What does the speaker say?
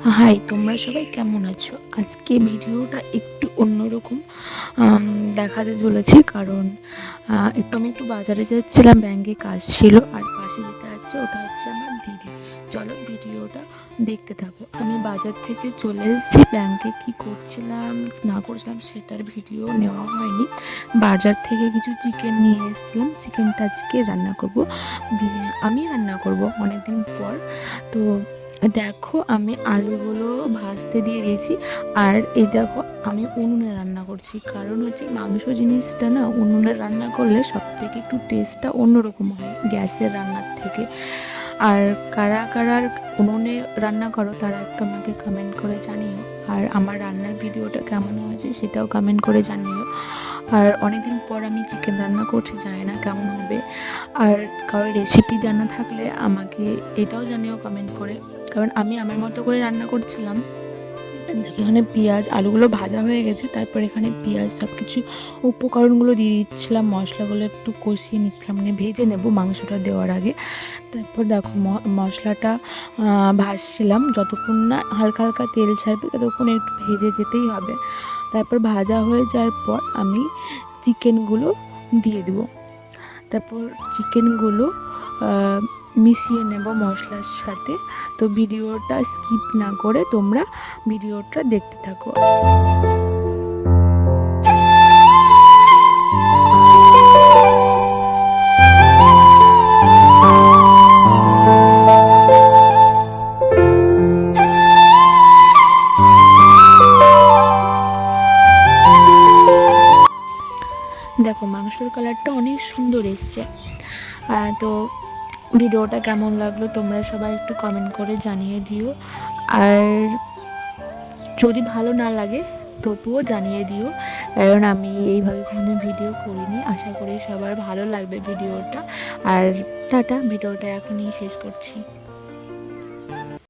High, তোমরা সবাই কেমন আছো? আজকে ভিডিওটা একটু অন্যরকম দেখাতে চলেছি, কারণ আমি একটু বাজারে যাচ্ছিলাম, ব্যাংকে কাজ ছিল, আর পাশে যেটা আছে ওটা হচ্ছে আমার দিদি। চলো ভিডিওটা দেখতে থাকো। আমি বাজার থেকে চলে এসেছি, ব্যাংকে কি করছিলাম না করছিলাম সেটার ভিডিও নেওয়া হয়নি। বাজার থেকে কিছু চিকেন নিয়ে এসেছিলাম, চিকেনটা আজকে রান্না করব। আমি রান্না করব অনেকদিন পর। তো দেখো, আমি আলুগুলো ভাজতে দিয়ে দিয়েছি। আর এই দেখো, আমি উনুনে রান্না করছি, কারণ হচ্ছে মাংস জিনিসটা না উনুনে রান্না করলে সব থেকে একটু টেস্টটা অন্যরকম হয় গ্যাসের রান্নার থেকে। আর কারা কারা উনুনে রান্না করো তারা একটু আমাকে কমেন্ট করে জানিও। আর আমার রান্নার ভিডিওটা কেমন হয়েছে সেটাও কমেন্ট করে জানিও। আর অনেকদিন পর আমি চিকেন রান্না করছি, জানি না কেমন হবে। আর কারোর রেসিপি জানা থাকলে আমাকে এটাও জানিও কমেন্ট করে, কারণ আমি আমার মতো করে রান্না করছিলাম। এখানে পেঁয়াজ আলুগুলো ভাজা হয়ে গেছে, তারপর এখানে পেঁয়াজ সব কিছু উপকরণগুলো দিয়ে দিচ্ছিলাম, মশলাগুলো একটু কষিয়ে নিচ্ছিলাম, মানে ভেজে নেব মাংসটা দেওয়ার আগে। তারপর দেখো মশলাটা ভাজছিলাম, যতক্ষণ না হালকা হালকা তেল ছাড়বে ততক্ষণ একটু ভেজে যেতেই হবে। তারপর ভাজা হয়ে যাওয়ার পর আমি চিকেনগুলো দিয়ে দেবো। তারপর চিকেনগুলো মিশিয়ে নেব মশলার সাথে। তো ভিডিওটা স্কিপ না করে তোমরা ভিডিওটা দেখতে থাকো। দেখো, মাংসের কালারটা অনেক সুন্দর এসছে। তো ভিডিওটা কেমন লাগলো তোমরা সবাই একটু কমেন্ট করে জানিয়ে দিও। আর যদি ভালো না লাগে তবুও জানিয়ে দিও, কারণ আমি এইভাবে কোনো ভিডিও করিনি। আশা করি সবার ভালো লাগবে ভিডিওটা। আর টাটা, ভিডিওটা এখনই শেষ করছি।